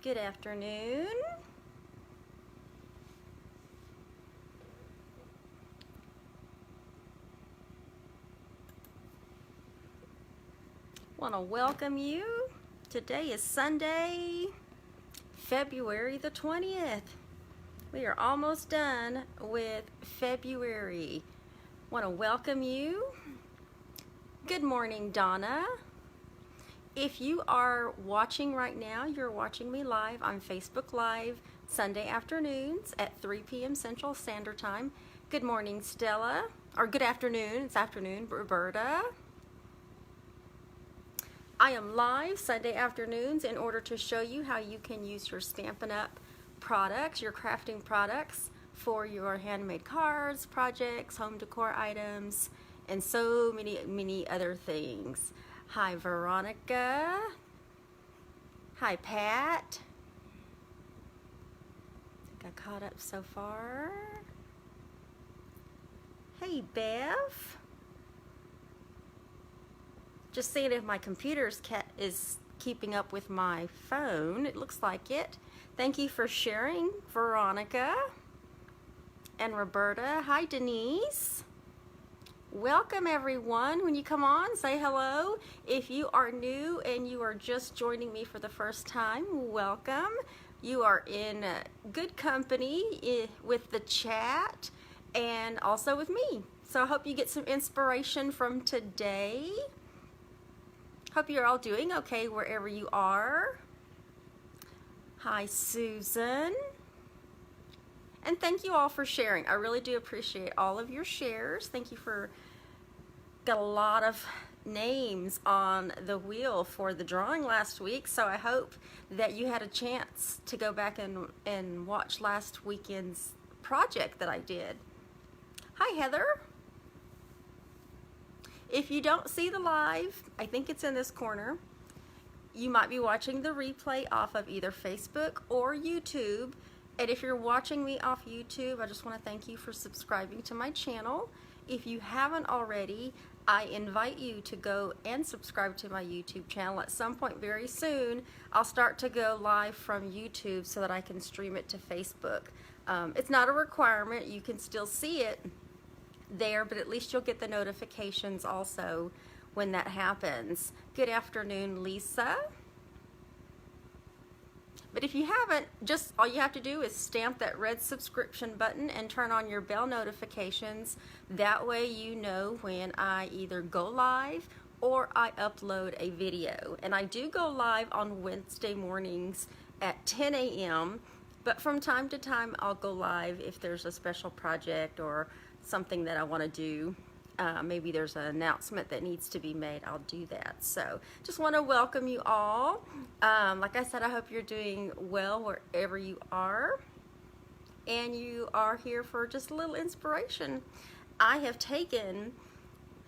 Good afternoon. Want to welcome you. Today is Sunday, February the 20th. We are almost done with February. Want to welcome you. Good morning, Donna. If you are watching right now, you're watching me live on Facebook Live Sunday afternoons at 3 p.m. Central Standard Time. Good morning, Stella. Or good afternoon. It's afternoon, Roberta. I am live Sunday afternoons in order to show you how you can use your Stampin' Up! Products, your crafting products, for your handmade cards, projects, home decor items, and so many other things. Hi, Veronica. Hi, Pat. Got caught up so far. Hey, Bev. Just seeing if my computer's is keeping up with my phone. It looks like it. Thank you for sharing, Veronica and Roberta. Hi, Denise. Welcome, everyone. When you come on, say hello. If you are new and you are just joining me for the first time, welcome. You are in good company with the chat and also with me. So I hope you get some inspiration from today. Hope you're all doing okay wherever you are. Hi, Susan. And thank you all for sharing. I really do appreciate all of your shares. Thank you for, got a lot of names on the wheel for the drawing last week, so I hope that you had a chance to go back and watch last weekend's project that I did. Hi, Heather. If you don't see the live, I think it's in this corner. You might be watching the replay off of either Facebook or YouTube. And if you're watching me off YouTube, I just want to thank you for subscribing to my channel. If you haven't already, I invite you to go and subscribe to my YouTube channel. At some point very soon, I'll start to go live from YouTube so that I can stream it to Facebook. It's not a requirement. You can still see it there, but at least you'll get the notifications also when that happens. Good afternoon, Lisa. But if you haven't, just all you have to do is stamp that red subscription button and turn on your bell notifications. That way you know when I either go live or I upload a video. And I do go live on Wednesday mornings at 10 a.m. But from time to time I'll go live if there's a special project or something that I want to do. Maybe there's an announcement that needs to be made, I'll do that. So just want to welcome you all. Like I said, I hope you're doing well wherever you are, and you are here for just a little inspiration. I have taken,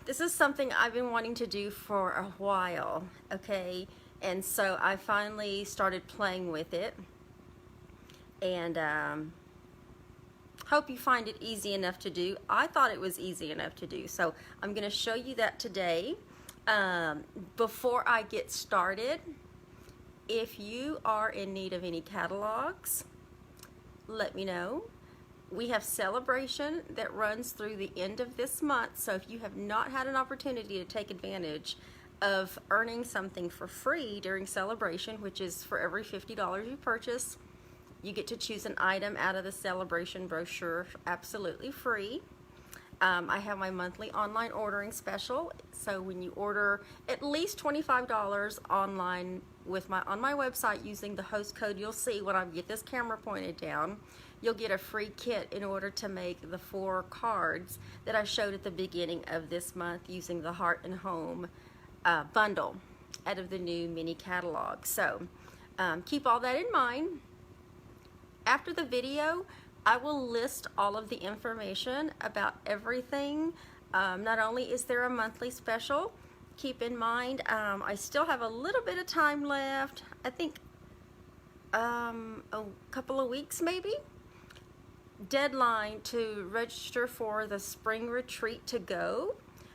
this is something I've been wanting to do for a while, okay? And so I finally started playing with it, and hope you find it easy enough to do. I thought it was easy enough to do, so I'm going to show you that today. Before I get started, if you are in need of any catalogs, let me know. We have Celebration that runs through the end of this month, so if you have not had an opportunity to take advantage of earning something for free during Celebration, which is for every $50 you purchase, you get to choose an item out of the Celebration brochure absolutely free. I have my monthly online ordering special, so when you order at least $25 online on my website using the host code you'll see when I get this camera pointed down, you'll get a free kit in order to make the 4 cards that I showed at the beginning of this month using the Heart and Home bundle out of the new mini catalog. So keep all that in mind. After the video, I will list all of the information about everything. Not only is there a monthly special, keep in mind I still have a little bit of time left. I think a couple of weeks maybe. Deadline to register for the spring retreat to go.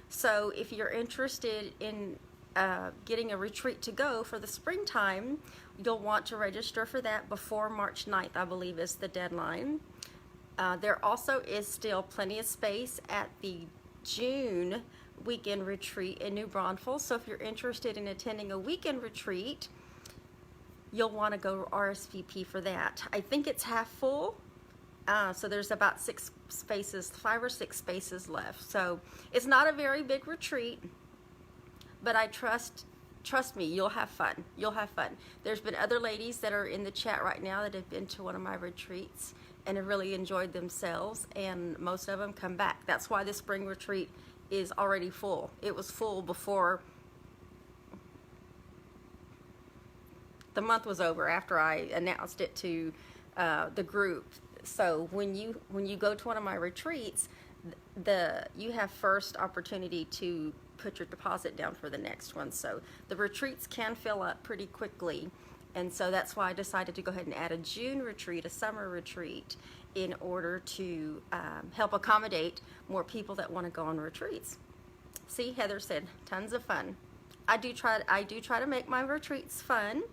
So if you're interested in getting a retreat to go for the springtime, you'll want to register for that before March 9th, I believe is the deadline. There also is still plenty of space at the June weekend retreat in New Braunfels. So if you're interested in attending a weekend retreat, you'll want to go RSVP for that. I think it's half full. So there's about 5 or 6 spaces left. So it's not a very big retreat, but I trust me, you'll have fun. You'll have fun. There's been other ladies that are in the chat right now that have been to one of my retreats and have really enjoyed themselves, and most of them come back. That's why the spring retreat is already full. It was full before the month was over, after I announced it to the group. So when you go to one of my retreats, you have first opportunity to put your deposit down for the next one. So the retreats can fill up pretty quickly, and so that's why I decided to go ahead and add a June retreat, a summer retreat, in order to help accommodate more people that want to go on retreats. See, Heather said tons of fun. I do try to make my retreats fun,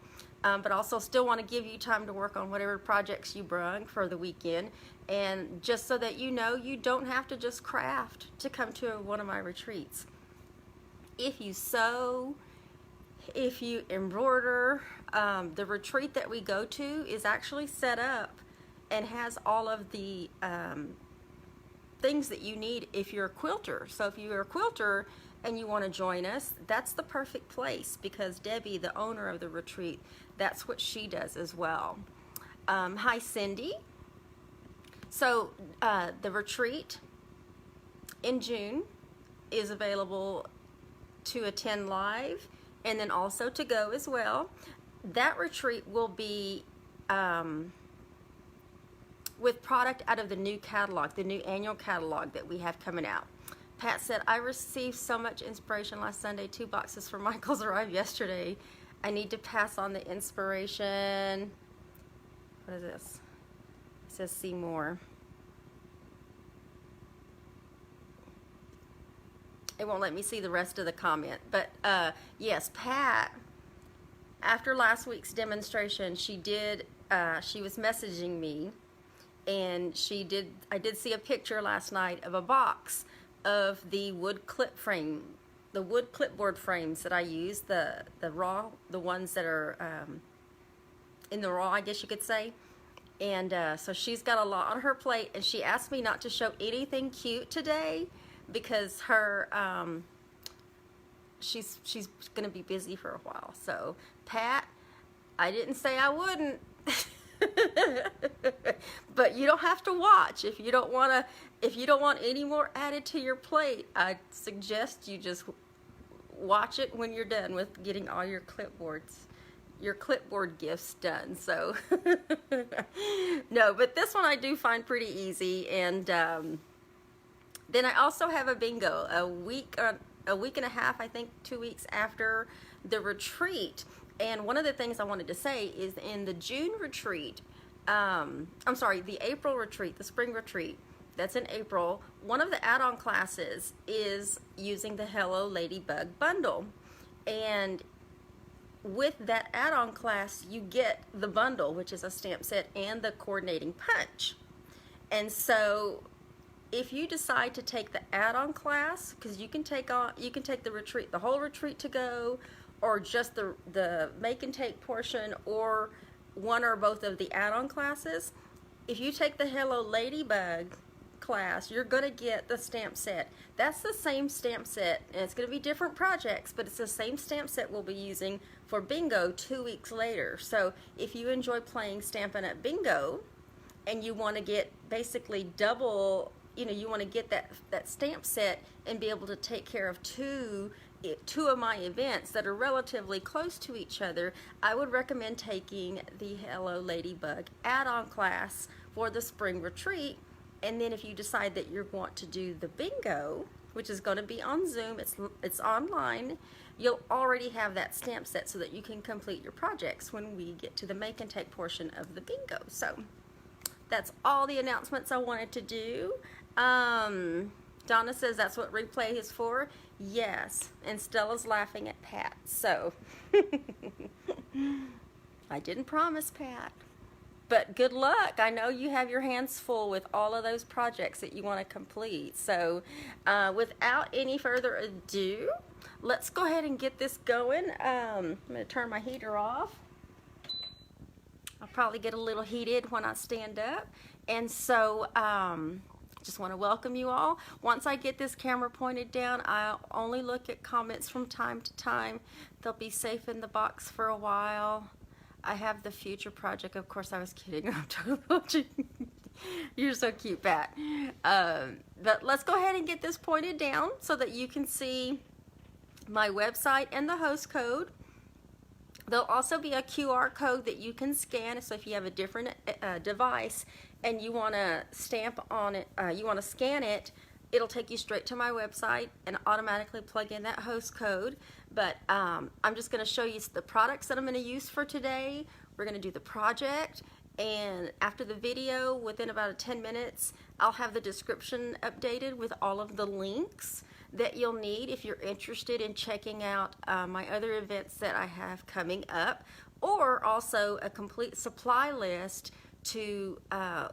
but also still want to give you time to work on whatever projects you bring for the weekend. And just so that you know, you don't have to just craft to come to one of my retreats. If you sew, if you embroider, the retreat that we go to is actually set up and has all of the things that you need if you're a quilter. So if you're a quilter and you want to join us, that's the perfect place, because Debbie, the owner of the retreat, that's what she does as well. Hi, Cindy. So the retreat in June is available to attend live and then also to go as well. That retreat will be with product out of the new catalog, the new annual catalog that we have coming out. Pat said, I received so much inspiration last Sunday. 2 boxes for Michael's arrived yesterday. I need to pass on the inspiration. What is this? It says see more. It won't let me see the rest of the comment. But yes, Pat, after last week's demonstration, she was messaging me, and I did see a picture last night of a box of the wood clipboard frames that I use, the ones that are in the raw, I guess you could say. And so she's got a lot on her plate, and she asked me not to show anything cute today because she's gonna be busy for a while. So Pat, I didn't say I wouldn't. But you don't have to watch if you don't want any more added to your plate. I suggest you just watch it when you're done with getting all your clipboard gifts done. So no, but this one I do find pretty easy. And then I also have a bingo a week and a half, I think 2 weeks after the retreat. And one of the things I wanted to say is in the June retreat, the April retreat, the spring retreat, that's in April, one of the add-on classes is using the Hello Ladybug bundle. And with that add-on class, you get the bundle, which is a stamp set and the coordinating punch. And so if you decide to take the add-on class, because you can take the retreat, the whole retreat to go, or just the make and take portion, or one or both of the add-on classes. If you take the Hello Ladybug class, you're going to get the stamp set. That's the same stamp set, and it's going to be different projects, but it's the same stamp set we'll be using for bingo 2 weeks later. So if you enjoy playing Stampin' Up! Bingo and you want to get basically double, you want to get that stamp set and be able to take care of two of my events that are relatively close to each other, I would recommend taking the Hello Ladybug add-on class for the spring retreat. And then if you decide that you want to do the bingo, which is going to be on Zoom, it's online, you'll already have that stamp set so that you can complete your projects when we get to the make and take portion of the bingo. So that's all the announcements I wanted to do. Donna says that's what replay is for. Yes, and Stella's laughing at Pat, so I didn't promise Pat. But good luck. I know you have your hands full with all of those projects that you want to complete. So without any further ado, let's go ahead and get this going. I'm going to turn my heater off. I'll probably get a little heated when I stand up. And so just want to welcome you all. Once I get this camera pointed down, I'll only look at comments from time to time. They'll be safe in the box for a while. I have the future project. Of course, I was kidding. I'm totally You're so cute, Pat. But let's go ahead and get this pointed down so that you can see my website and the host code. There'll also be a QR code that you can scan. So if you have a different device and you want to stamp on it, you want to scan it, it'll take you straight to my website and automatically plug in that host code. But I'm just going to show you the products that I'm going to use for today. We're going to do the project, and after the video, within about 10 minutes, I'll have the description updated with all of the links that you'll need if you're interested in checking out my other events that I have coming up, or also a complete supply list to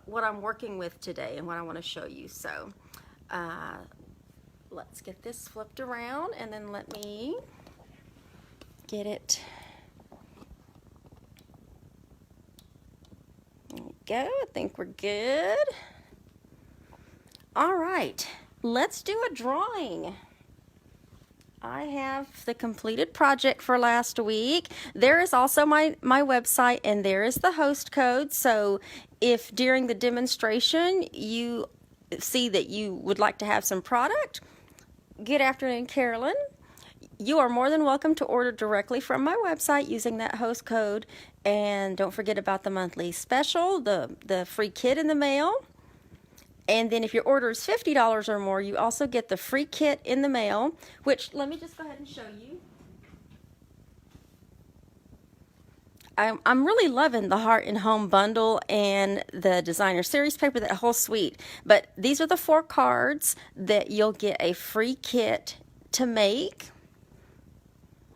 what I'm working with today and what I want to show you. So let's get this flipped around, and then let me get it. There we go. I think we're good. All right, let's do a drawing. I have the completed project for last week. There is also my website, and there is the host code. So if during the demonstration you see that you would like to have some product, good afternoon, Carolyn. You are more than welcome to order directly from my website using that host code. And don't forget about the monthly special, the free kit in the mail. And then if your order is $50 or more, you also get the free kit in the mail, which let me just go ahead and show you. I'm really loving the Heart and Home bundle and the designer series paper, that whole suite. But these are the 4 cards that you'll get a free kit to make.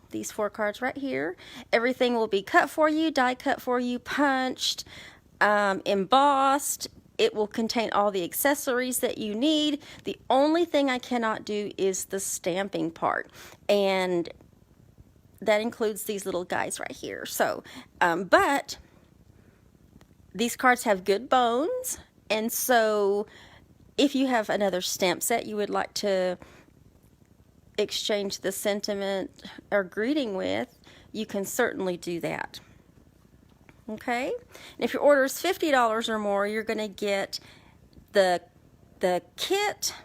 These 4 cards right here. Everything will be cut for you, die cut for you, punched, embossed. It will contain all the accessories that you need. The only thing I cannot do is the stamping part, and that includes these little guys right here. So, but these cards have good bones, and so if you have another stamp set you would like to exchange the sentiment or greeting with, you can certainly do that. Okay, and if your order is $50 or more, you're going to get the kit.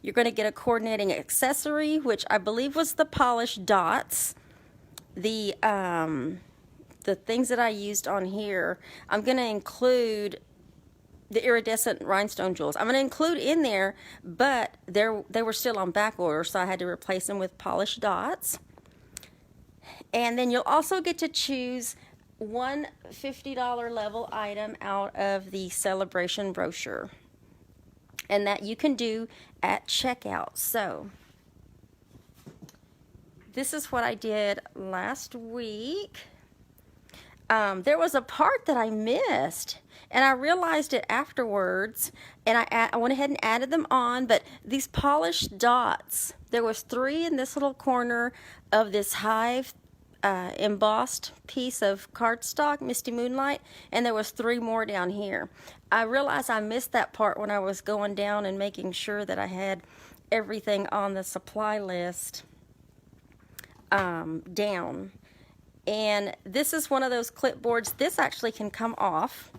You're going to get a coordinating accessory, which I believe was the polished dots. The things that I used on here, I'm going to include the iridescent rhinestone jewels. I'm going to include in there, but they were still on back order, so I had to replace them with polished dots. And then you'll also get to choose one $50 level item out of the celebration brochure, and that you can do at checkout. So this is what I did last week. There was a part that I missed, and I realized it afterwards, and I went ahead and added them on. But these polished dots, there was 3 in this little corner of this hive embossed piece of cardstock, Misty Moonlight, and there was 3 more down here. I realized I missed that part when I was going down and making sure that I had everything on the supply list down. And this is one of those clipboards. This actually can come off.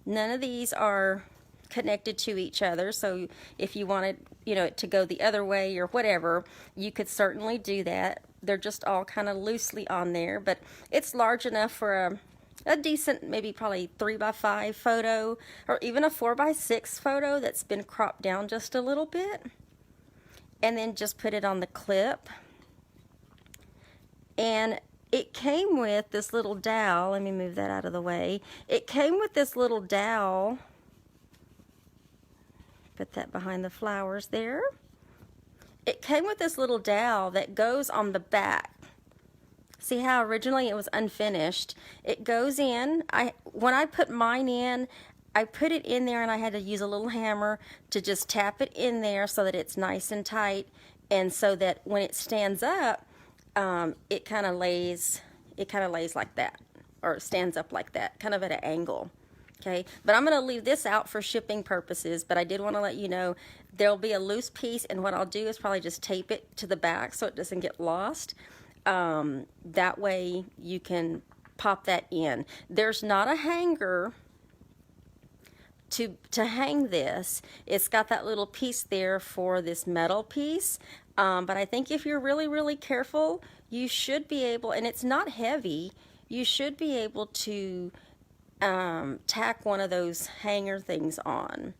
None of these are connected to each other, so if you wanted, it to go the other way or whatever, you could certainly do that. They're just all kind of loosely on there, but it's large enough for a decent, maybe probably 3x5 photo, or even a 4x6 photo that's been cropped down just a little bit, and then just put it on the clip. And it came with this little dowel. Let me move that out of the way. It came with this little dowel. Put that behind the flowers there. it came with this little dowel that goes on the back. See how originally it was unfinished? It goes in. When I put mine in, I put it in there and I had to use a little hammer to just tap it in there so that it's nice and tight, and so that when it stands up, it kind of lays like that, or stands up like that, kind of at an angle. Okay, but I'm going to leave this out for shipping purposes, but I did want to let you know there'll be a loose piece, and what I'll do is probably just tape it to the back so it doesn't get lost. That way you can pop that in. There's not a hanger to hang this. It's got that little piece there for this metal piece, but I think if you're really careful, you should be able, and it's not heavy, you should be able to tack one of those hanger things on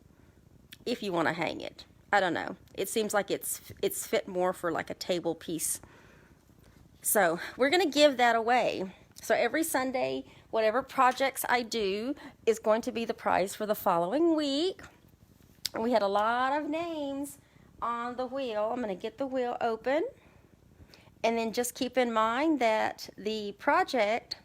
if you want to hang it. I don't know. It seems like it's fit more for like a table piece. So we're going to give that away. So every Sunday, whatever projects I do is going to be the prize for the following week. And we had a lot of names on the wheel. I'm going to get the wheel open. And then just keep in mind that the project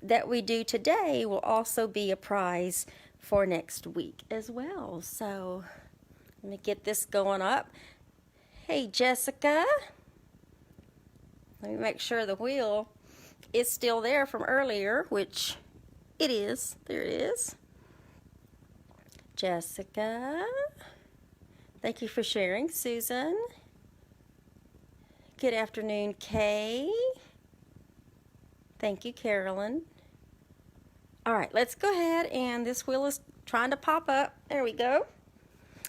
that we do today will also be a prize for next week as well. So let me get this going up. Hey, Jessica. Let me make sure the wheel is still there from earlier, which it is. There it is. Jessica. Thank you for sharing, Susan. Good afternoon, Kay. Thank you, Carolyn. All right, let's go ahead, and this wheel is trying to pop up. There we go.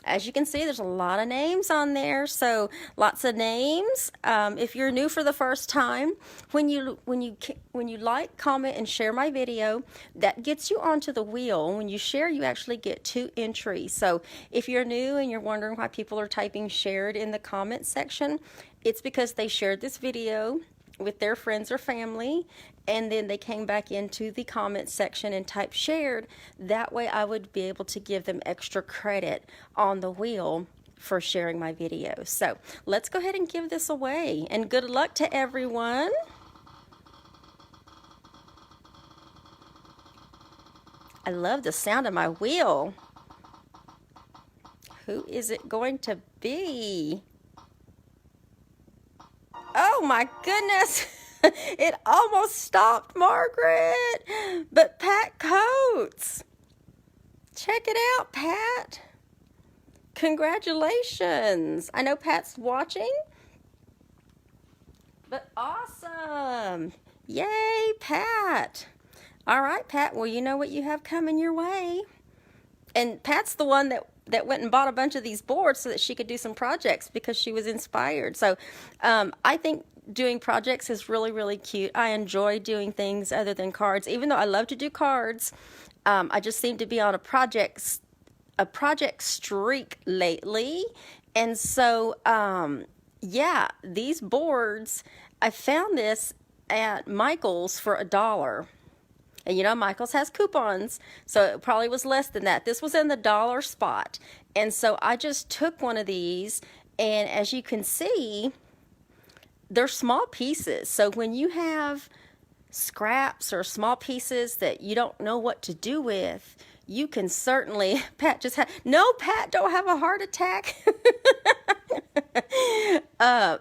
As you can see, there's a lot of names on there, so lots of names. If you're new for the first time, when you like, comment, and share my video, that gets you onto the wheel. When you share, you actually get 2 entries. So if you're new and you're wondering why people are typing shared in the comment section, it's because they shared this video with their friends or family, and then they came back into the comment section and typed shared. That way I would be able to give them extra credit on the wheel for sharing my video. So let's go ahead and give this away, and good luck to everyone. I love the sound of my wheel. Who is it going to be? Oh my goodness, it almost stopped Margaret, but Pat Coates. Check it out, Pat. Congratulations. I know Pat's watching, but awesome. Yay, Pat. All right, Pat, well, you know what you have coming your way. And Pat's the one that went and bought a bunch of these boards so that she could do some projects because she was inspired. So I think doing projects is really cute. I enjoy doing things other than cards. Even though I love to do cards, I just seem to be on a project streak lately. And so, yeah, these boards, I found this at Michael's for $1. And you know, Michael's has coupons, so it probably was less than that. This was in the dollar spot. And so I just took one of these, and as you can see, they're small pieces. So when you have scraps or small pieces that you don't know what to do with, you can certainly, Pat just had, no, Pat, don't have a heart attack.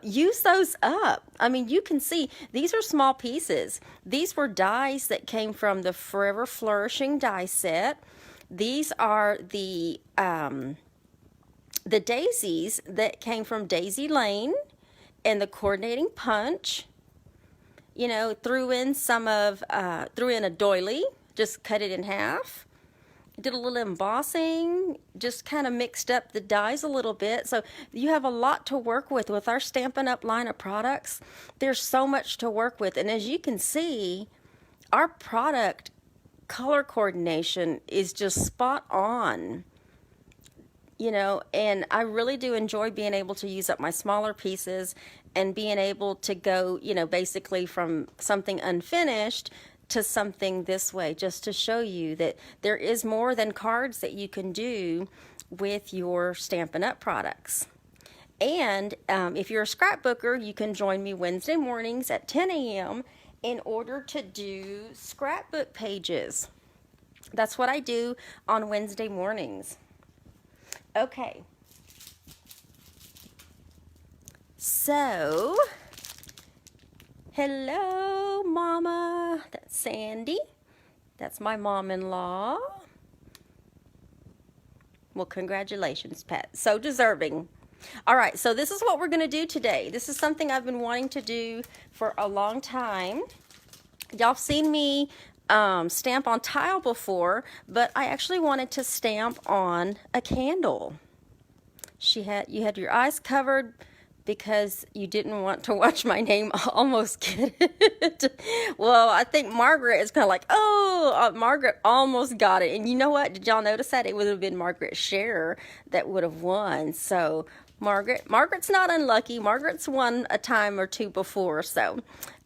Use those up. I mean, you can see these are small pieces. These were dies that came from the Forever Flourishing die set. These are the daisies that came from Daisy Lane, and the coordinating punch. You know, threw in a doily, just cut it in half. Did a little embossing, just kind of mixed up the dies a little bit. So you have a lot to work with our Stampin' Up line of products. There's so much to work with. And as you can see, our product color coordination is just spot on. You know, and I really do enjoy being able to use up my smaller pieces and being able to go, you know, basically from something unfinished to something this way, just to show you that there is more than cards that you can do with your Stampin' Up products. And if you're a scrapbooker, you can join me Wednesday mornings at 10 a.m. in order to do scrapbook pages. That's what I do on Wednesday mornings. Okay. So, hello, Mama. That's Sandy. That's my mom-in-law. Well, congratulations, Pat. So deserving. All right, so this is what we're going to do today. This is something I've been wanting to do for a long time. Y'all seen me stamp on tile before, but I actually wanted to stamp on a candle. You had your eyes covered because you didn't want to watch my name almost get it. Well, I think Margaret is kind of like, oh, Margaret almost got it. And you know what? Did y'all notice that? It would have been Margaret Scherer that would have won. So Margaret's not unlucky. Margaret's won a time or two before. So,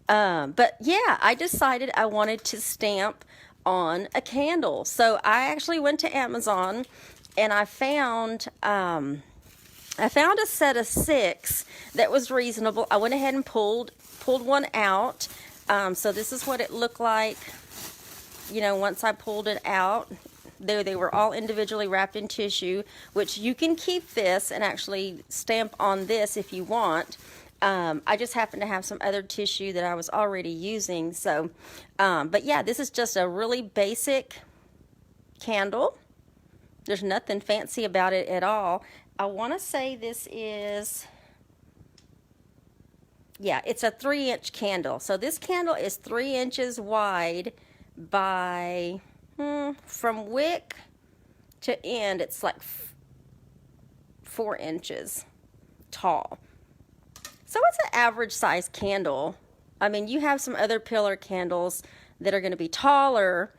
but yeah, I decided I wanted to stamp on a candle. So I actually went to Amazon and I found a set of 6 that was reasonable. I went ahead and pulled one out. So this is what it looked like, you know, once I pulled it out. They were all individually wrapped in tissue, which you can keep this and actually stamp on this if you want. I just happen to have some other tissue that I was already using. So, but yeah, this is just a really basic candle. There's nothing fancy about it at all. I want to say this is, yeah, it's a 3-inch candle. So this candle is 3 inches wide by, from wick to end, it's like 4 inches tall. So it's an average size candle. I mean, you have some other pillar candles that are going to be taller,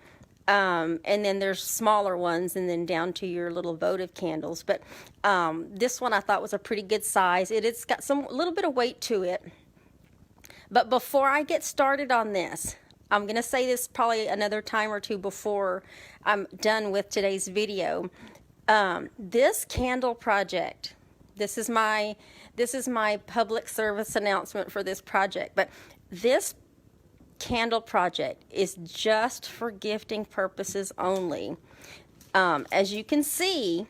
and then there's smaller ones, and then down to your little votive candles. But this one I thought was a pretty good size. It's got a little bit of weight to it. But before I get started on this, I'm going to say this probably another time or two before I'm done with today's video. This candle project, this is my public service announcement for this project. But this candle project is just for gifting purposes only. As you can see,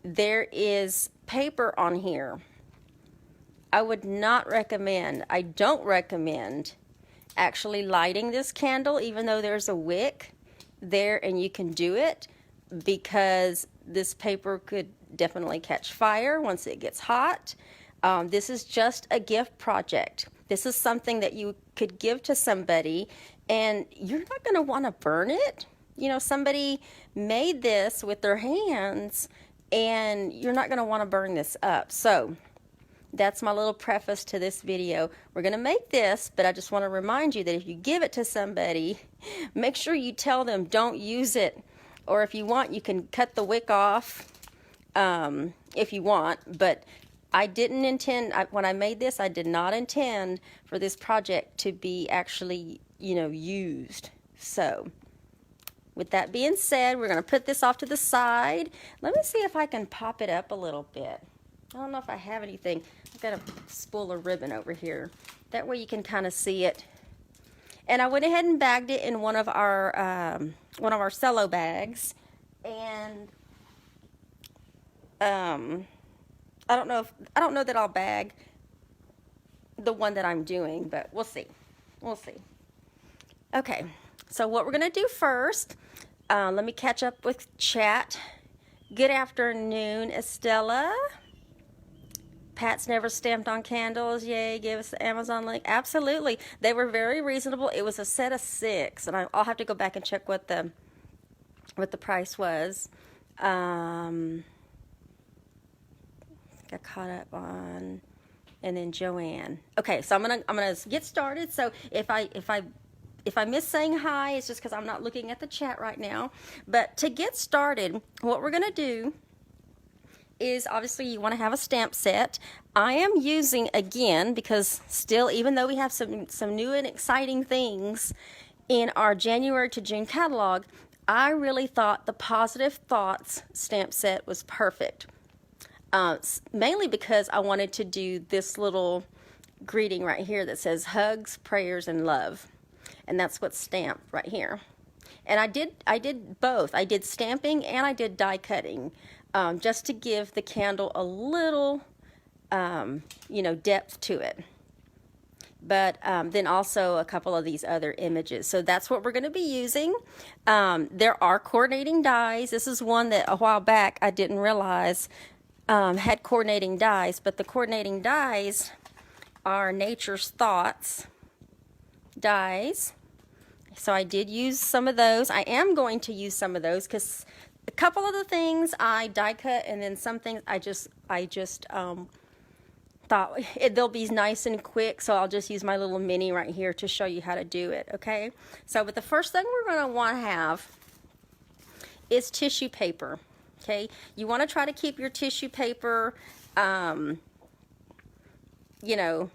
there is paper on here. I would not recommend, I don't recommend actually lighting this candle, even though there's a wick there and you can do it, because this paper could definitely catch fire once it gets hot. This is just a gift project. This is something that you could give to somebody and you're not going to want to burn it. You know, somebody made this with their hands and you're not going to want to burn this up. So that's my little preface to this video. We're going to make this, but I just want to remind you that if you give it to somebody, make sure you tell them don't use it. Or if you want, you can cut the wick off if you want, but I didn't intend, when I made this, I did not intend for this project to be actually, you know, used. So, with that being said, we're going to put this off to the side. Let me see if I can pop it up a little bit. I don't know if I have anything. I've got a spool of ribbon over here. That way you can kind of see it. And I went ahead and bagged it in one of our cello bags. And I don't know that I'll bag the one that I'm doing, but we'll see. We'll see. Okay, so what we're going to do first, let me catch up with chat. Good afternoon, Estella. Pat's never stamped on candles. Yay, give us the Amazon link. Absolutely. They were very reasonable. It was a set of 6, and I'll have to go back and check what the price was. Got caught up on, and then Joanne. Okay, so I'm gonna get started. So if I miss saying hi, it's just because I'm not looking at the chat right now. But to get started, what we're gonna do is, obviously you want to have a stamp set. I am using, again, because still, even though we have some new and exciting things in our January to June catalog, I really thought the Positive Thoughts stamp set was perfect. mainly because I wanted to do this little greeting right here that says hugs, prayers, and love. And that's what's stamped right here. And I did both. I did stamping and I did die cutting, just to give the candle a little, you know, depth to it. But then also a couple of these other images. So that's what we're going to be using. There are coordinating dies. This is one that a while back I didn't realize had coordinating dies, but the coordinating dies are Nature's Thoughts dies. So I did use some of those. I am going to use some of those because a couple of the things I die cut, and then some things I just thought they'll be nice and quick, so I'll just use my little mini right here to show you how to do it. Okay, so but the first thing we're going to want to have is tissue paper. Okay, you want to try to keep your tissue paper you know,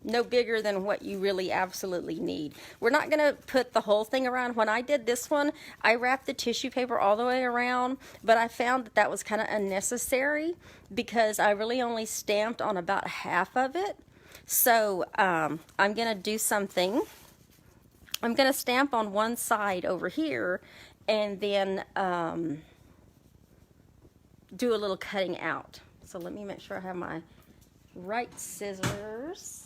no bigger than what you really absolutely need. We're not going to put the whole thing around. When I did this one, I wrapped the tissue paper all the way around, but I found that that was kind of unnecessary because I really only stamped on about half of it. So I'm going to do something. I'm going to stamp on one side over here and then do a little cutting out. So let me make sure I have my right scissors.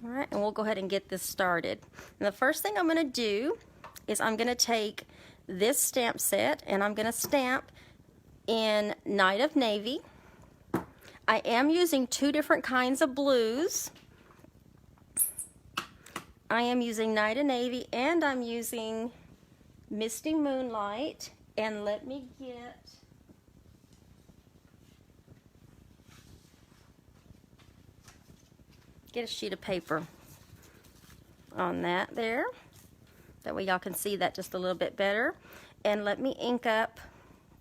All right, and we'll go ahead and get this started. And the first thing I'm going to do is I'm going to take this stamp set and I'm going to stamp in Night of Navy. I am using two different kinds of blues. I am using Night of Navy and I'm using Misty Moonlight. And let me get a sheet of paper on that there. That way y'all can see that just a little bit better. And let me ink up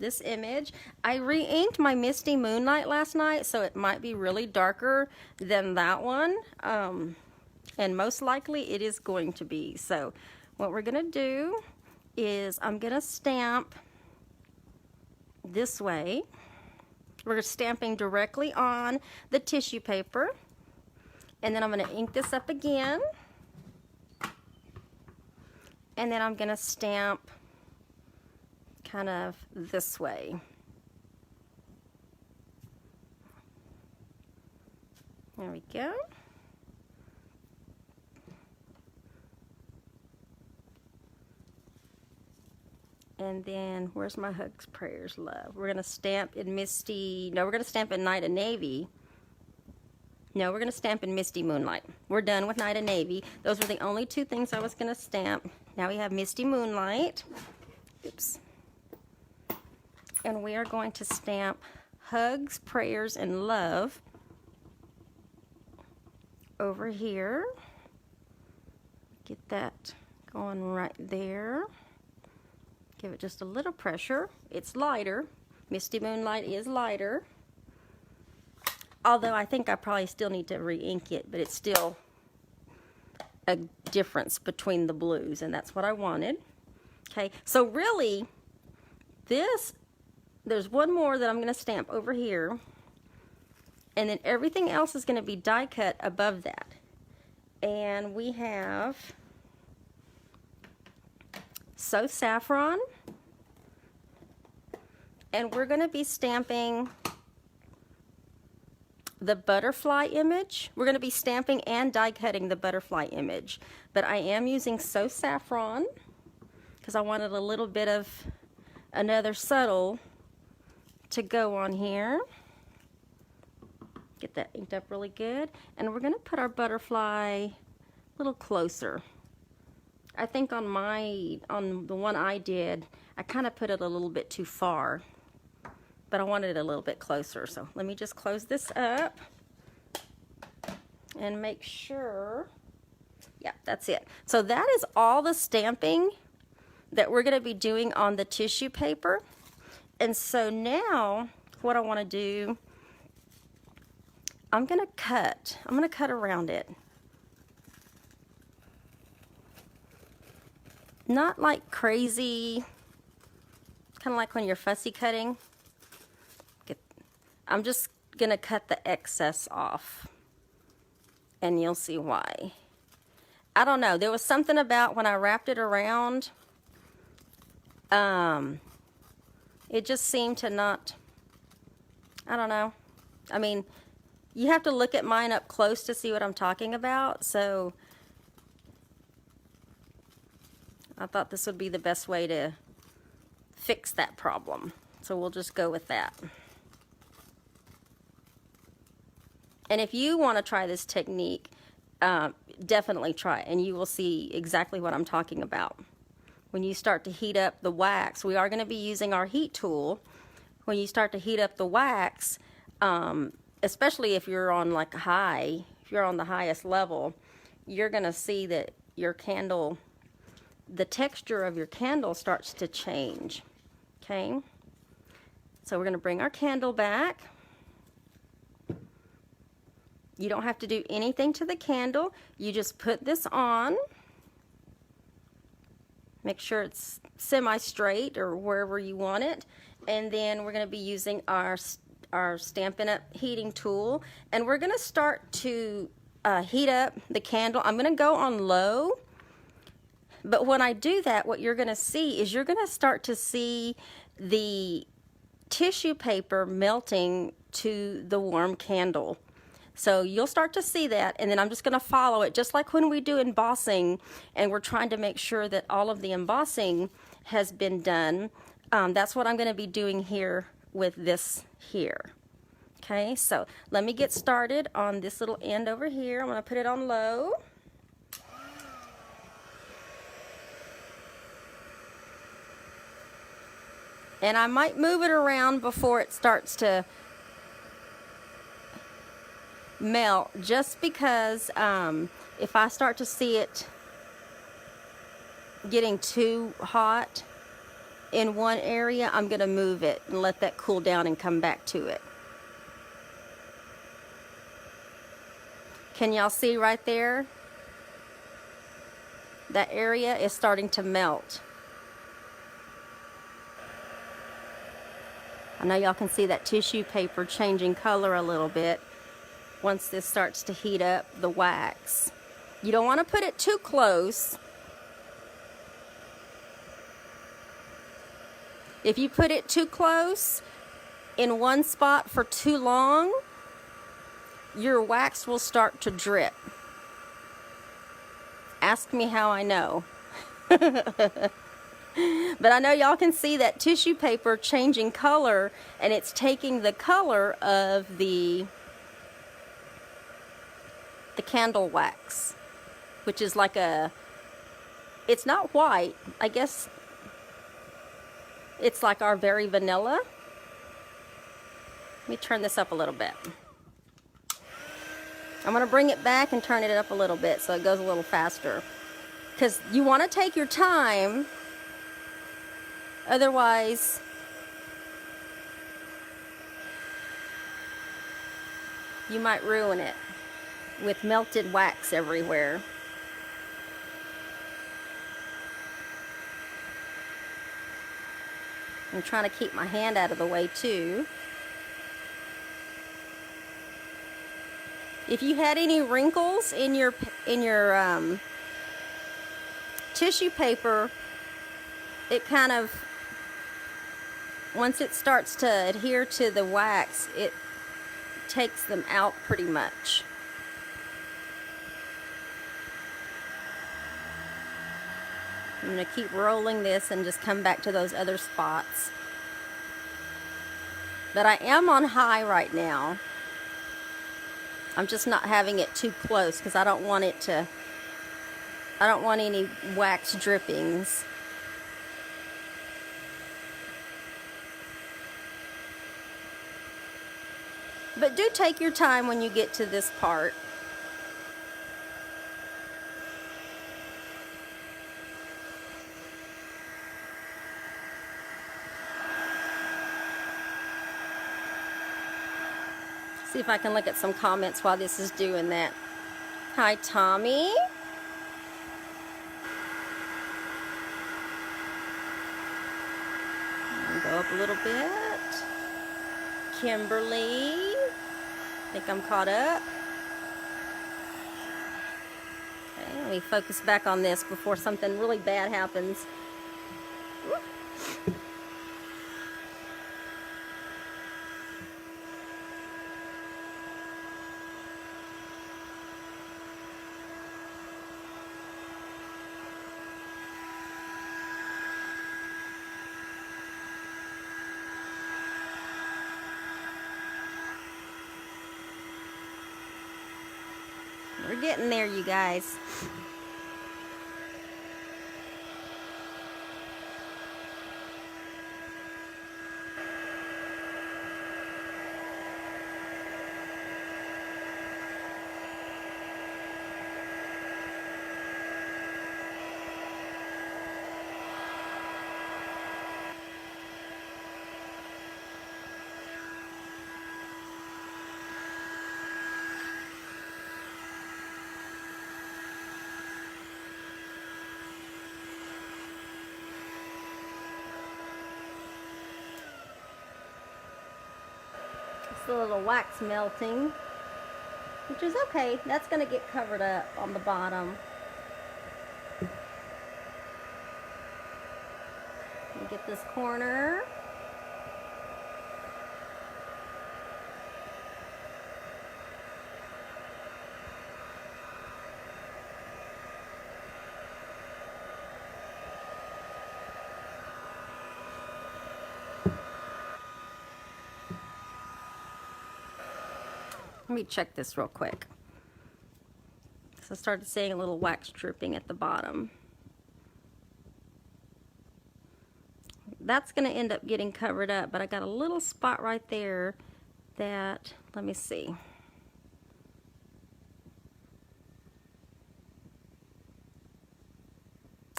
this image. I re-inked my Misty Moonlight last night, so it might be really darker than that one. And most likely it is going to be. So what we're gonna do is I'm gonna stamp this way. We're stamping directly on the tissue paper. And then I'm going to ink this up again. And then I'm going to stamp kind of this way. There we go. And then where's my hugs, prayers, love? We're going to stamp in Misty. No, we're going to stamp in Night of Navy. No, we're going to stamp in Misty Moonlight. We're done with Night of Navy. Those were the only two things I was going to stamp. Now we have Misty Moonlight. Oops. And we are going to stamp hugs, prayers, and love over here. Get that going right there. Give it just a little pressure. It's lighter. Misty Moonlight is lighter. Although I think I probably still need to re-ink it, but it's still a difference between the blues, and that's what I wanted. Okay, so really, there's one more that I'm going to stamp over here, and then everything else is going to be die cut above that. And we have So Saffron, and we're going to be stamping the butterfly image. We're going to be stamping and die cutting the butterfly image, but I am using So Saffron because I wanted a little bit of another subtle to go on here. Get that inked up really good, and we're going to put our butterfly a little closer. I think on the one I did, I kind of put it a little bit too far, but I wanted it a little bit closer. So let me just close this up and make sure. Yeah, that's it. So that is all the stamping that we're going to be doing on the tissue paper. And so now what I want to do, I'm going to cut around it. Not like crazy, kind of like when you're fussy cutting. I'm just gonna cut the excess off, and you'll see why. I don't know, there was something about when I wrapped it around, it just seemed to not, I don't know. I mean, you have to look at mine up close to see what I'm talking about, so I thought this would be the best way to fix that problem. So we'll just go with that. And if you want to try this technique, definitely try it, and you will see exactly what I'm talking about. When you start to heat up the wax, we are going to be using our heat tool. When you start to heat up the wax, especially if you're on like high, if you're on the highest level, you're going to see that your candle, the texture of your candle starts to change. Okay? So we're going to bring our candle back. You don't have to do anything to the candle. You just put this on. Make sure it's semi-straight or wherever you want it. And then we're going to be using our Stampin' Up! Heating tool. And we're going to start to heat up the candle. I'm going to go on low. But when I do that, what you're going to see is you're going to start to see the tissue paper melting to the warm candle. So you'll start to see that, and then I'm just going to follow it, just like when we do embossing, and we're trying to make sure that all of the embossing has been done. That's what I'm going to be doing here with this here. Okay, so let me get started on this little end over here. I'm going to put it on low. And I might move it around before it starts to melt, just because if I start to see it getting too hot in one area, I'm going to move it and let that cool down and come back to it. Can y'all see right there? That area is starting to melt. I know y'all can see that tissue paper changing color a little bit once this starts to heat up the wax. You don't want to put it too close. If you put it too close in one spot for too long, your wax will start to drip. Ask me how I know. But I know y'all can see that tissue paper changing color, and it's taking the color of the candle wax, which is like a, it's not white, I guess it's like our very vanilla. Let me turn this up a little bit. I'm going to bring it back and turn it up a little bit so it goes a little faster, because you want to take your time, otherwise you might ruin it with melted wax everywhere. I'm trying to keep my hand out of the way too. If you had any wrinkles in your tissue paper, it kind of, once it starts to adhere to the wax, it takes them out pretty much. I'm going to keep rolling this and just come back to those other spots. But I am on high right now. I'm just not having it too close because I don't want it to, I don't want any wax drippings. But do take your time when you get to this part. See if I can look at some comments while this is doing that. Hi, Tommy. Go up a little bit. Kimberly. I think I'm caught up. Okay, let me focus back on this before something really bad happens. Whoop. We're getting there, you guys. It's a little wax melting, which is okay. That's going to get covered up on the bottom. Let me get this corner. Let me check this real quick. So I started seeing a little wax dripping at the bottom. That's going to end up getting covered up, but I got a little spot right there that, let me see.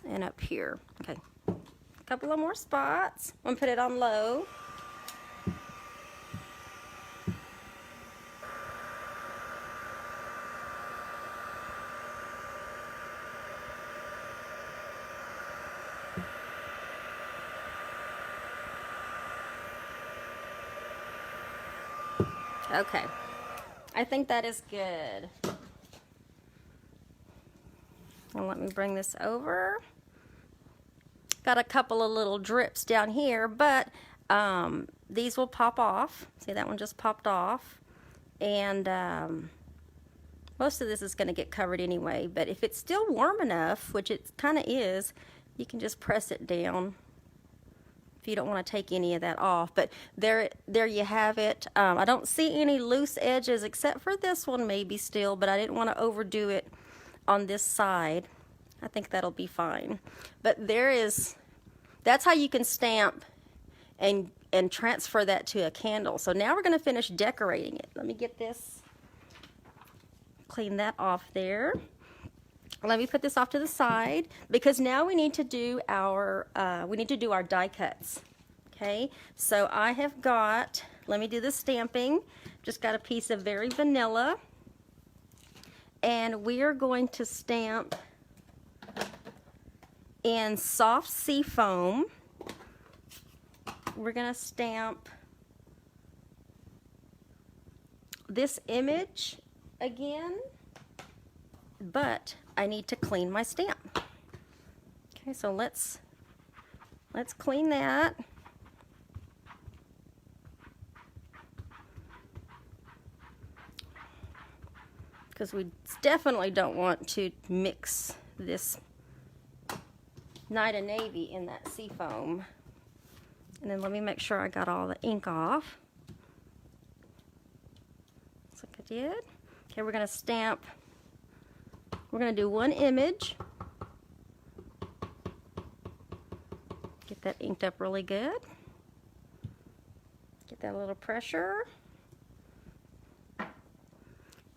And up here. Okay. A couple of more spots. I'm going to put it on low. Okay, I think that is good. And let me bring this over. Got a couple of little drips down here, but these will pop off. See, that one just popped off. And most of this is going to get covered anyway, but if it's still warm enough, which it kind of is, you can just press it down if you don't want to take any of that off. But there you have it. I don't see any loose edges except for this one maybe still, but I didn't want to overdo it on this side. I think that'll be fine. But that's how you can stamp and transfer that to a candle. So now we're going to finish decorating it. Let me get this, clean that off there. Let me put this off to the side because now we need to do our die cuts. Okay, so I have got, let me do the stamping. Just got a piece of very vanilla, and we are going to stamp in soft sea foam. We're going to stamp this image again, but I need to clean my stamp. Okay, so let's clean that. Because we definitely don't want to mix this Night of Navy in that sea foam. And then let me make sure I got all the ink off. Looks like I did. Okay, we're going to stamp. We're going to do one image. Get that inked up really good. Get that a little pressure.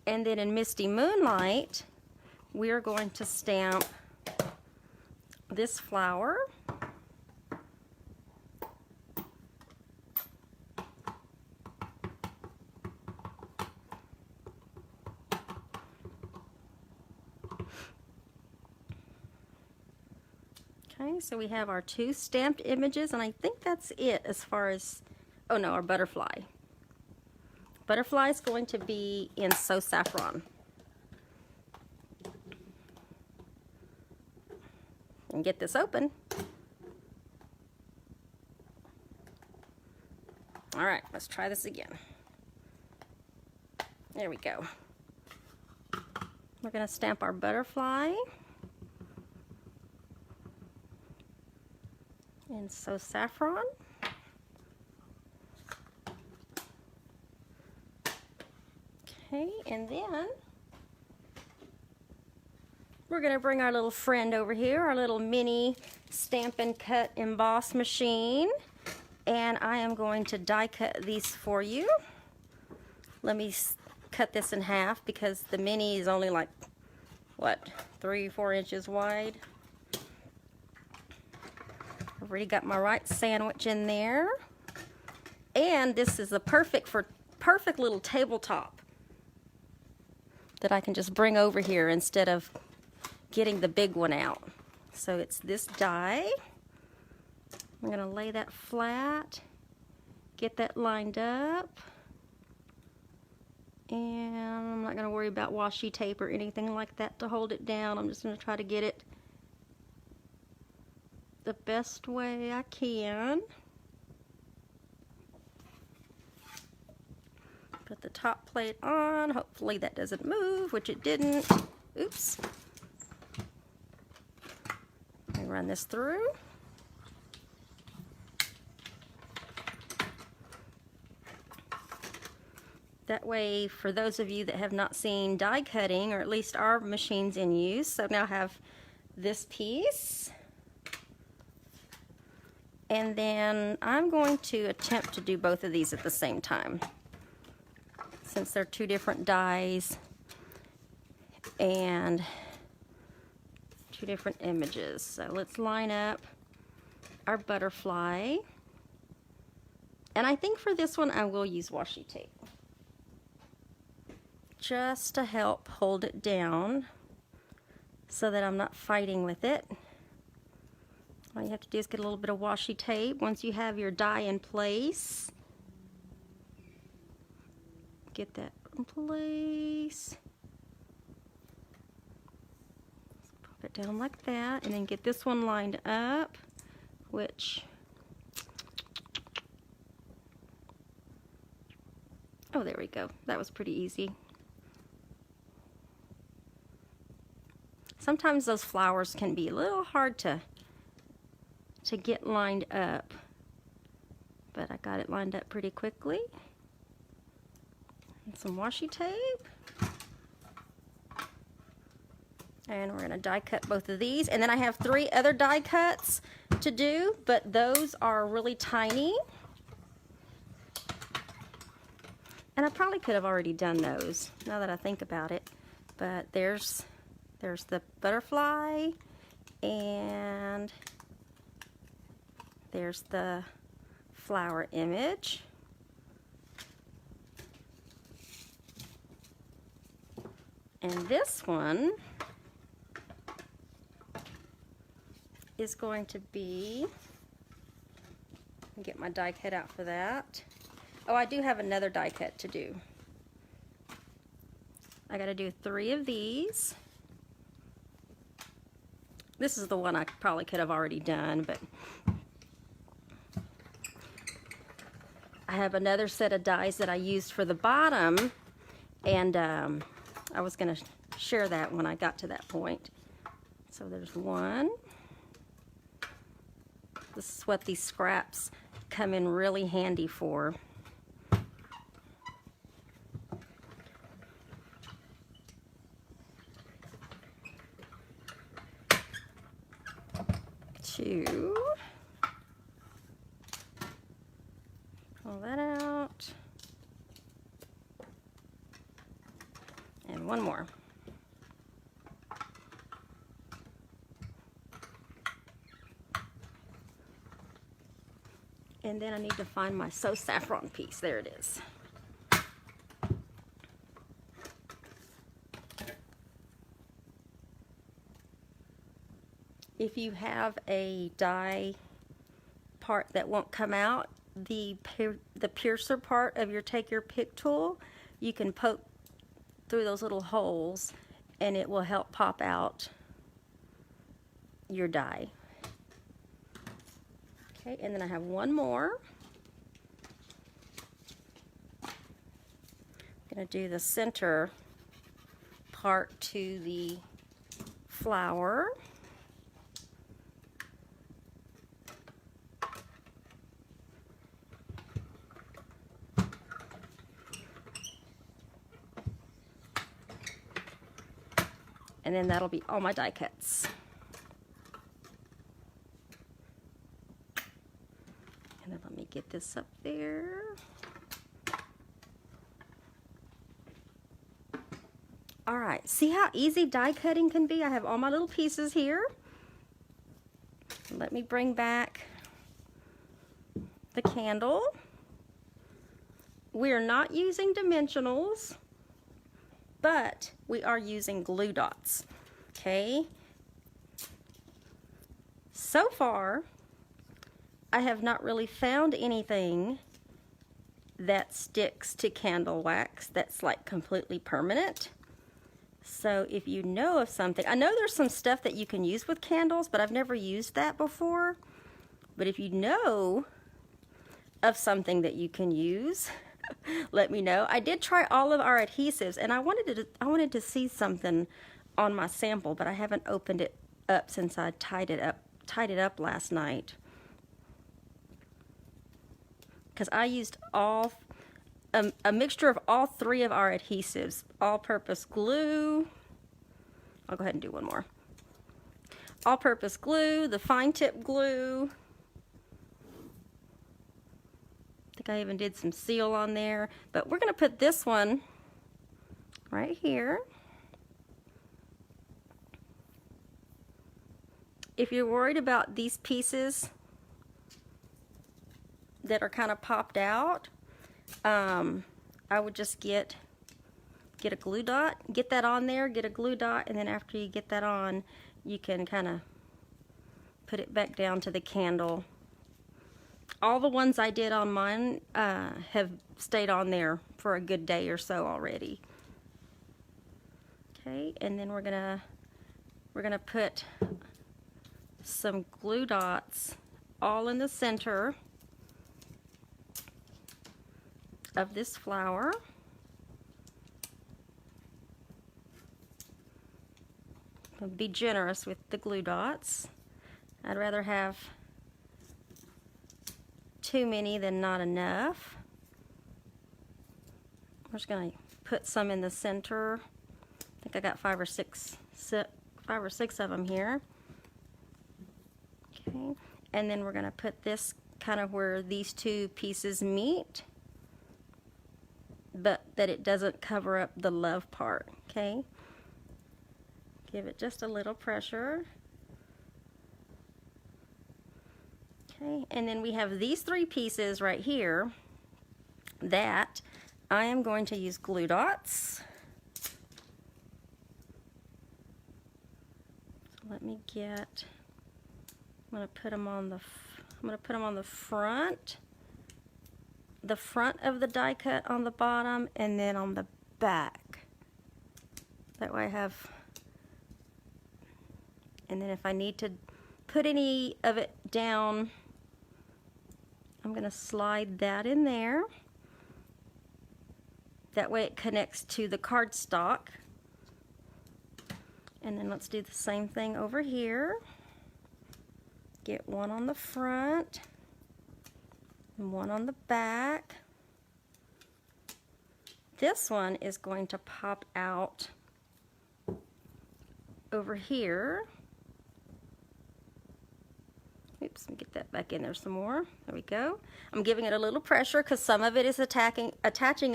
And then in Misty Moonlight, we are going to stamp this flower. Okay, so we have our two stamped images, and I think that's it as far as, oh no, our butterfly. butterfly is going to be in So Saffron. And get this open. All right, let's try this again. There we go. We're going to stamp our butterfly in So Saffron. Okay, and then we're going to bring our little friend over here, our little mini Stampin' Cut Emboss machine. And I am going to die cut these for you. Let me cut this in half because the mini is only like, what, 3-4 inches wide. I've already got my right sandwich in there. And this is the perfect little tabletop that I can just bring over here instead of getting the big one out. So it's this die. I'm going to lay that flat, get that lined up, and I'm not going to worry about washi tape or anything like that to hold it down. I'm just going to try to get it the best way I can. Put the top plate on. Hopefully that doesn't move, which it didn't. Oops. Let me run this through. That way, for those of you that have not seen die cutting, or at least our machines in use, so now I have this piece. And then I'm going to attempt to do both of these at the same time, since they're two different dies and two different images. So let's line up our butterfly. And I think for this one I will use washi tape, just to help hold it down so that I'm not fighting with it. All you have to do is get a little bit of washi tape. Once you have your die in place, get that in place. Pop it down like that, and then get this one lined up, which, oh, there we go. That was pretty easy. Sometimes those flowers can be a little hard to get lined up, but I got it lined up pretty quickly. And some washi tape. And we're going to die cut both of these. And then I have 3 other die cuts to do, but those are really tiny. And I probably could have already done those, now that I think about it. But there's the butterfly, and there's the flower image. And this one is going to be, get my die cut out for that. Oh, I do have another die cut to do. I got to do 3 of these. This is the one I probably could have already done, but I have another set of dies that I used for the bottom, and I was going to share that when I got to that point. So there's one. This is what these scraps come in really handy for. Two. Pull that out. And one more. And then I need to find my So Saffron piece. There it is. If you have a die part that won't come out, the piercer part of your Take Your Pick tool, you can poke through those little holes and it will help pop out your die. Okay, and then I have one more. I'm going to do the center part to the flower. And then that'll be all my die cuts. And then let me get this up there. All right, see how easy die cutting can be? I have all my little pieces here. Let me bring back the candle. We're not using dimensionals, but we are using glue dots, okay? So far, I have not really found anything that sticks to candle wax that's like completely permanent. So if you know of something, I know there's some stuff that you can use with candles, but I've never used that before. But if you know of something that you can use, let me know. I did try all of our adhesives, and I wanted to see something on my sample, but I haven't opened it up since I tied it up last night. Because I used a mixture of all three of our adhesives: all-purpose glue. I'll go ahead and do one more. All-purpose glue, the fine tip glue. I think I even did some seal on there, but we're going to put this one right here. If you're worried about these pieces that are kind of popped out, I would just get a glue dot, get that on there, get a glue dot, and then after you get that on, you can kind of put it back down to the candle. All the ones I did on mine have stayed on there for a good day or so already. Okay, and then we're gonna put some glue dots all in the center of this flower. Be generous with the glue dots. I'd rather have too many than not enough. I'm just going to put some in the center. I think I got five or six of them here. Okay, and then we're going to put this kind of where these two pieces meet, but that it doesn't cover up the love part. Okay, give it just a little pressure. Okay, and then we have these three pieces right here that I am going to use glue dots. So let me get, I'm going to put them on the front of the die cut on the bottom, and then on the back. That way I have, and then if I need to put any of it down, I'm going to slide that in there. That way it connects to the cardstock. And then let's do the same thing over here. Get one on the front and one on the back. This one is going to pop out over here. Oops, let me get that back in there some more. There we go. I'm giving it a little pressure because some of it is attaching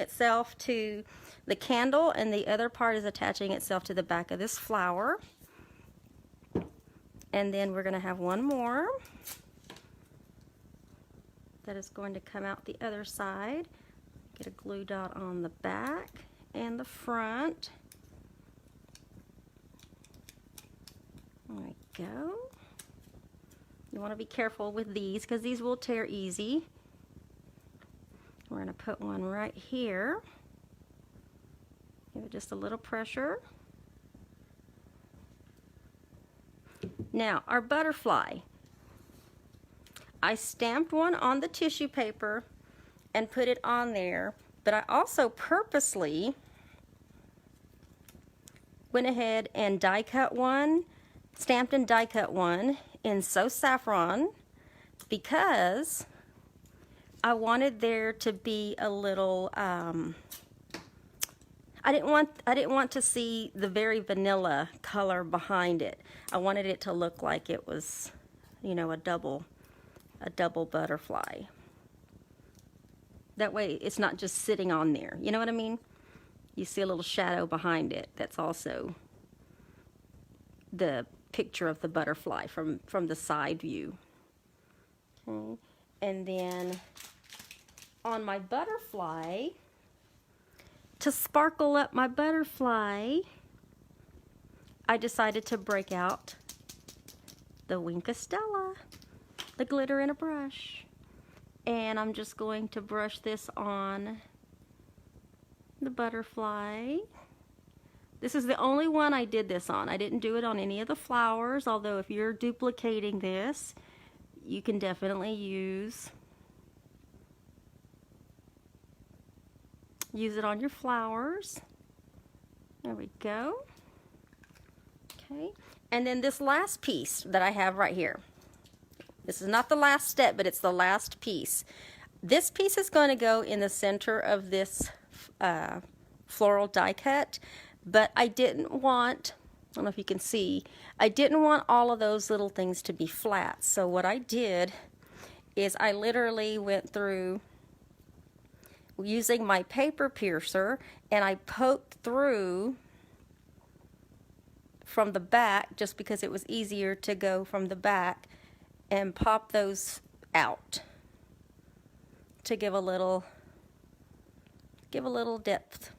itself to the candle, and the other part is attaching itself to the back of this flower. And then we're going to have one more that is going to come out the other side. Get a glue dot on the back and the front. There we go. You want to be careful with these because these will tear easy. put one right here. Give it just a little pressure. Now, our butterfly. I stamped one on the tissue paper and put it on there, but I also purposely went ahead and die cut one, stamped and die cut one in So Saffron, because I wanted there to be a little, I didn't want to see the very vanilla color behind it. I wanted it to look like it was, you know, a double butterfly. That way it's not just sitting on there. You know what I mean? You see a little shadow behind it. That's also the picture of the butterfly from the side view. Okay. And then on my butterfly, to sparkle up my butterfly, I decided to break out the Wink of Stella, the glitter in a brush. And I'm just going to brush this on the butterfly. This is the only one I did this on. I didn't do it on any of the flowers, although if you're duplicating this, you can definitely use it on your flowers. There we go. Okay, and then this last piece that I have right here. This is not the last step, but it's the last piece. This piece is going to go in the center of this floral die cut, but I didn't want, I don't know if you can see, I didn't want all of those little things to be flat. So what I did is I literally went through using my paper piercer, and I poked through from the back just because it was easier to go from the back and pop those out to give a little depth.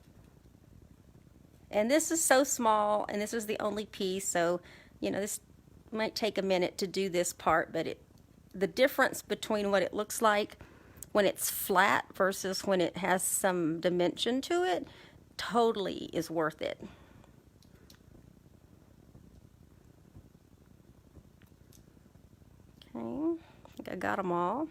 And this is so small, and this is the only piece, so you know this might take a minute to do this part, but the difference between what it looks like when it's flat versus when it has some dimension to it totally is worth it. Okay, I think I got them all.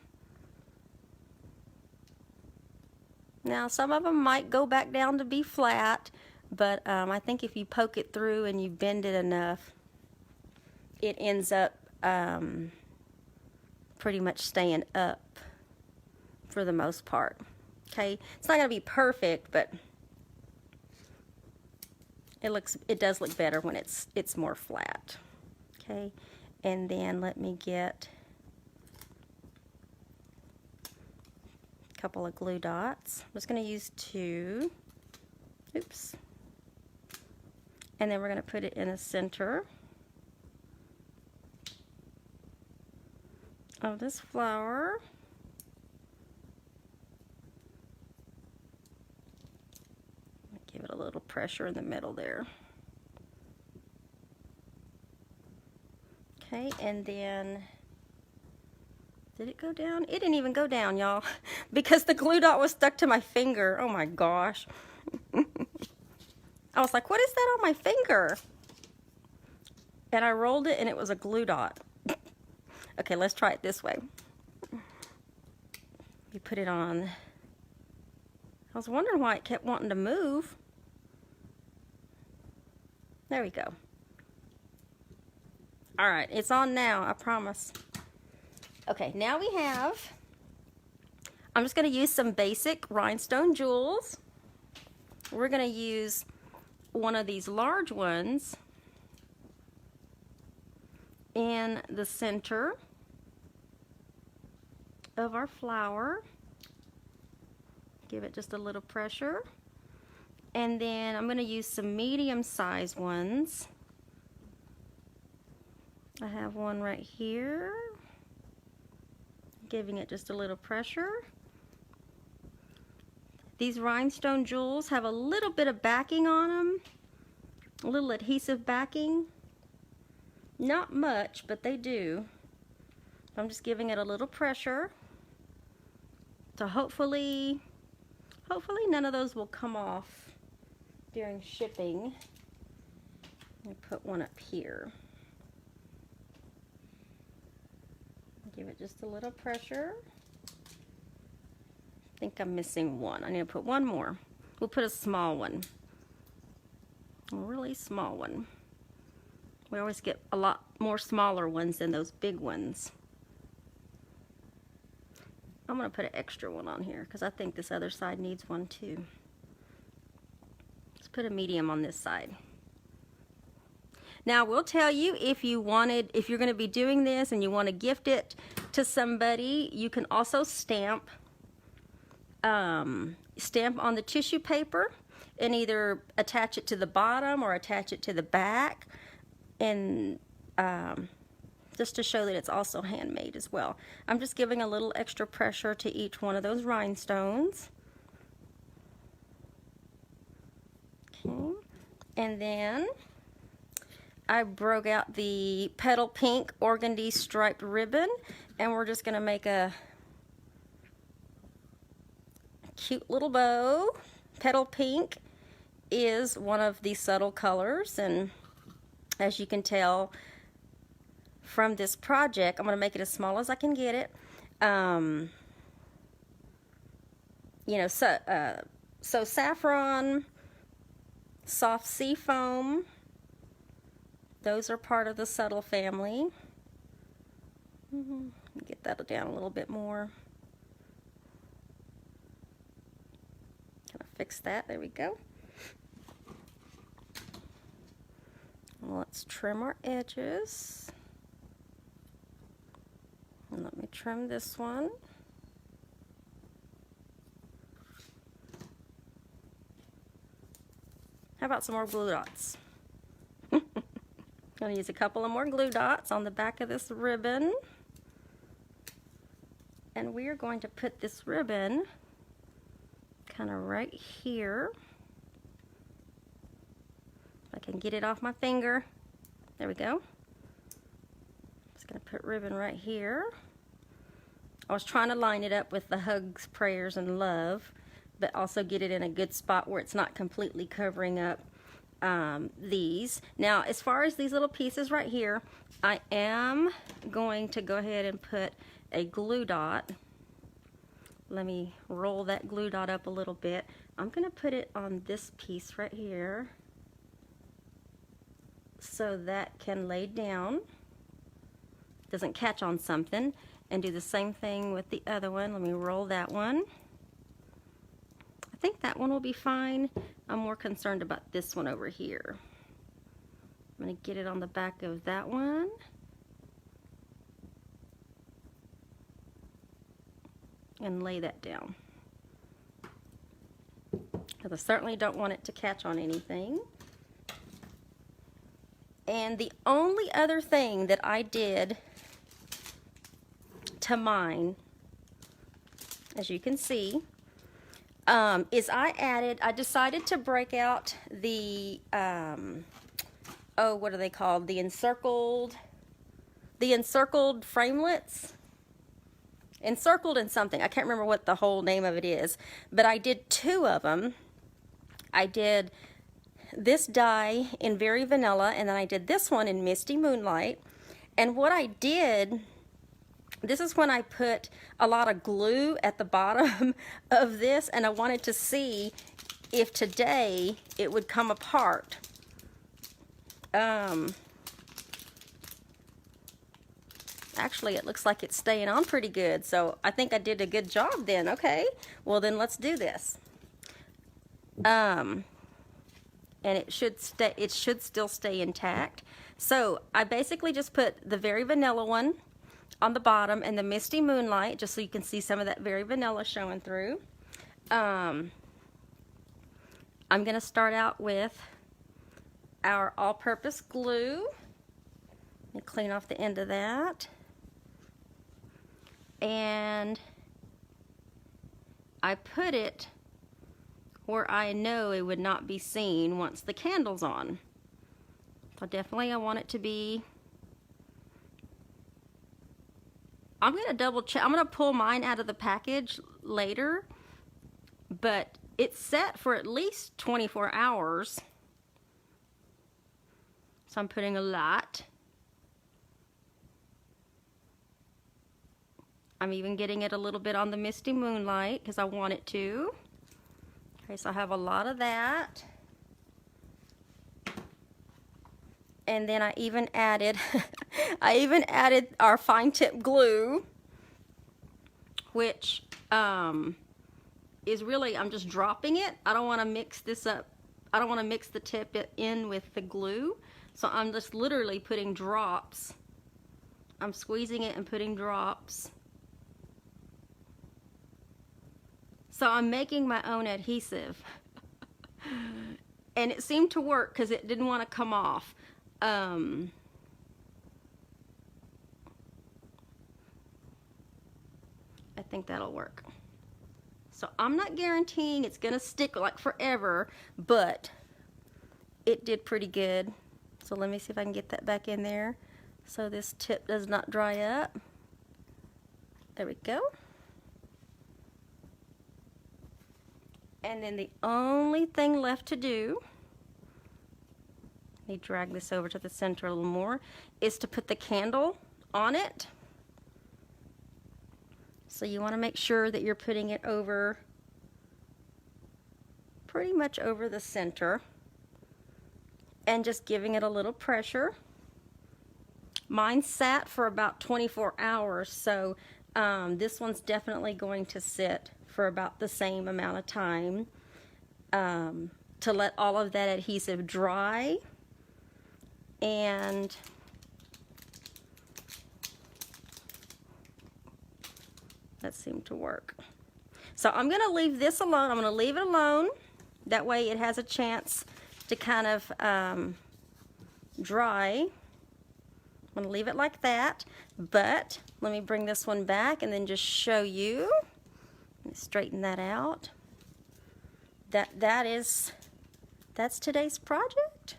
Now some of them might go back down to be flat, but I think if you poke it through and you bend it enough, it ends up pretty much staying up for the most part. Okay, it's not going to be perfect, but it does look better when it's more flat. Okay, and then let me get a couple of glue dots. I'm just going to use 2. Oops. And then we're going to put it in the center of this flower. Give it a little pressure in the middle there. Okay, and then, did it go down? It didn't even go down, y'all, because the glue dot was stuck to my finger. Oh my gosh. I was like, what is that on my finger? And I rolled it and it was a glue dot. Okay, let's try it this way. You put it on. I was wondering why it kept wanting to move. There we go. All right, it's on now, I promise. Okay, now we have, I'm just going to use some basic Rhinestone Jewels. We're going to use one of these large ones in the center of our flower. Give it just a little pressure. And then I'm going to use some medium-sized ones. I have one right here. Giving it just a little pressure. These Rhinestone Jewels have a little bit of backing on them. A little adhesive backing. Not much, but they do. I'm just giving it a little pressure to hopefully hopefully none of those will come off during shipping. Let me put one up here. Give it just a little pressure. I think I'm missing one. I need to put one more. We'll put a small one. A really small one. We always get a lot more smaller ones than those big ones. I'm going to put an extra one on here because I think this other side needs one too. Let's put a medium on this side. Now, we'll tell you if you're going to be doing this and you want to gift it to somebody, you can also stamp on the tissue paper and either attach it to the bottom or attach it to the back, and just to show that it's also handmade as well. I'm just giving a little extra pressure to each one of those rhinestones. Okay, and then I broke out the petal pink organdy striped ribbon, and we're just going to make a cute little bow. Petal pink is one of the subtle colors, and as you can tell from this project, I'm going to make it as small as I can get it. You know, so saffron, soft sea foam, those are part of the subtle family. Get that down a little bit more. Kind of fix that. There we go. Let's trim our edges. And let me trim this one. How about some more glue dots? I'm going to use a couple of more glue dots on the back of this ribbon. And we are going to put this ribbon kind of right here. If I can get it off my finger. There we go. Just going to put ribbon right here. I was trying to line it up with the hugs, prayers, and love, but also get it in a good spot where it's not completely covering up these. Now, as far as these little pieces right here, I am going to go ahead and put a glue dot. Let me roll that glue dot up a little bit. I'm going to put it on this piece right here so that can lay down, doesn't catch on something, and do the same thing with the other one. Let me roll that one. I think that one will be fine. I'm more concerned about this one over here. I'm going to get it on the back of that one. And lay that down. Because I certainly don't want it to catch on anything. And the only other thing that I did to mine, as you can see, is I decided to break out the, oh, what are they called? The encircled framelits. Encircled in something. I can't remember what the whole name of it is, but I did two of them. I did this die in Very Vanilla, and then I did this one in Misty Moonlight. And what I did, this is when I put a lot of glue at the bottom of this, and I wanted to see if today it would come apart. Actually, it looks like it's staying on pretty good, so I think I did a good job then. Okay, well then let's do this. And it should still stay intact. So I basically just put the Very Vanilla one on the bottom and the Misty Moonlight, just so you can see some of that Very Vanilla showing through. I'm going to start out with our all-purpose glue. Let me clean off the end of that. And I put it where I know it would not be seen once the candle's on. So definitely I want it to be, I'm going to double check. I'm going to pull mine out of the package later, but it's set for at least 24 hours. So I'm putting a lot. I'm even getting it a little bit on the Misty Moonlight because I want it to. Okay, so I have a lot of that. And then I even added, our fine tip glue, which is really, I'm just dropping it. I don't want to mix this up. I don't want to mix the tip in with the glue. So I'm just literally putting drops. I'm squeezing it and putting drops. So I'm making my own adhesive. And it seemed to work because it didn't want to come off. I think that'll work. So I'm not guaranteeing it's gonna stick like forever, but it did pretty good. So let me see if I can get that back in there so this tip does not dry up. There we go. And then the only thing left to do, let me drag this over to the center a little more, is to put the candle on it. So you want to make sure that you're putting it over, pretty much over the center, and just giving it a little pressure. Mine sat for about 24 hours, so this one's definitely going to sit for about the same amount of time to let all of that adhesive dry. And that seemed to work. So I'm going to leave this alone. I'm going to leave it alone. That way it has a chance to kind of dry. I'm going to leave it like that. But let me bring this one back and then just show you. Let me straighten that out. That's today's project.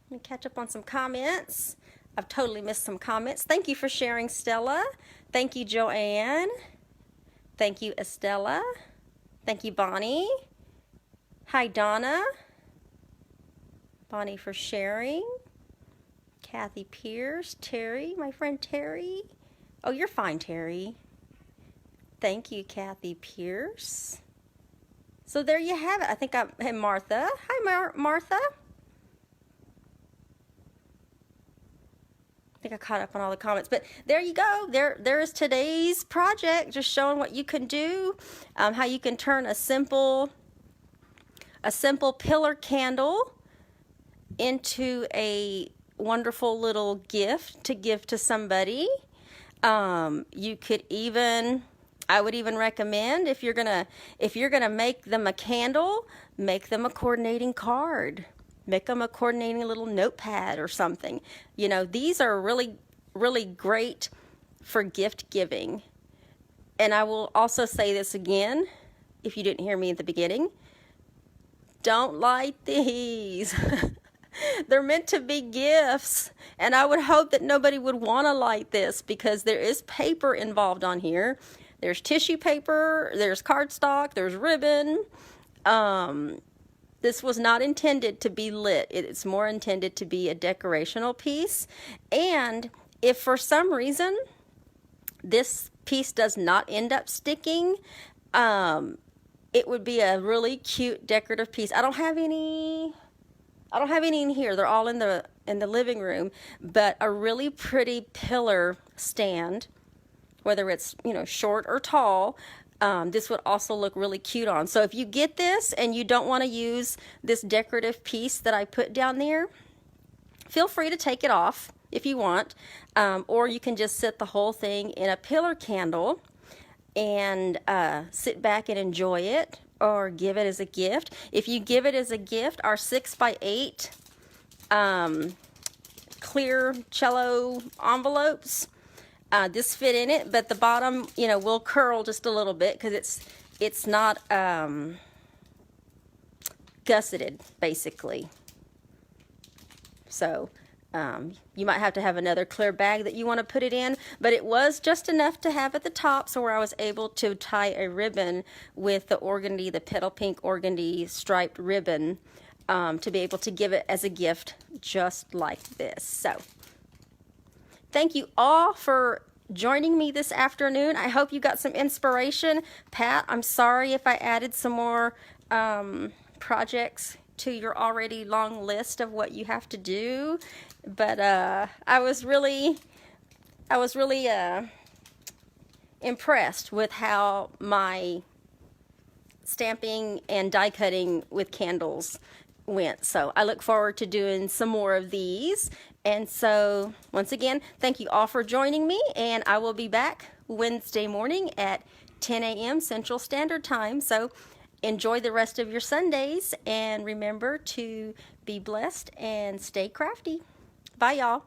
Let me catch up on some comments. I've totally missed some comments. Thank you for sharing, Stella. Thank you, Joanne. Thank you, Estella. Thank you, Bonnie. Hi, Donna. Bonnie for sharing. Kathy Pierce. Terry, my friend Terry. Oh, you're fine, Terry. Thank you, Kathy Pierce. So there you have it. I think and Martha. Hi, Martha. I think I caught up on all the comments, but there you go. There is today's project, just showing what you can do, how you can turn a simple pillar candle into a wonderful little gift to give to somebody. You could even, I would even recommend, if you're gonna make them a candle, make them a coordinating card. Make them a coordinating little notepad or something. You know, these are really, really great for gift giving. And I will also say this again, if you didn't hear me at the beginning, don't light these. They're meant to be gifts. And I would hope that nobody would want to light this because there is paper involved on here. There's tissue paper, there's cardstock, there's ribbon. This was not intended to be lit. It's more intended to be a decorational piece. And if for some reason this piece does not end up sticking, it would be a really cute decorative piece. I don't have any in here. They're all in the living room, but a really pretty pillar stand, whether it's, you know, short or tall, this would also look really cute on. So if you get this and you don't want to use this decorative piece that I put down there, feel free to take it off if you want, or you can just set the whole thing in a pillar candle and sit back and enjoy it, or give it as a gift. If you give it as a gift, our 6x8 clear cello envelopes, this fit in it, but the bottom, you know, will curl just a little bit because it's not gusseted, basically. So You might have to have another clear bag that you want to put it in, but it was just enough to have at the top, so where I was able to tie a ribbon with the organdy, the petal pink organdy striped ribbon, to be able to give it as a gift just like this. So thank you all for joining me this afternoon. I hope you got some inspiration. Pat, I'm sorry if I added some more projects to your already long list of what you have to do, but I was really impressed with how my stamping and die cutting with candles went. So I look forward to doing some more of these. And so once again, thank you all for joining me, and I will be back Wednesday morning at 10 a.m. Central Standard Time. So enjoy the rest of your Sundays, and remember to be blessed and stay crafty. Bye, y'all.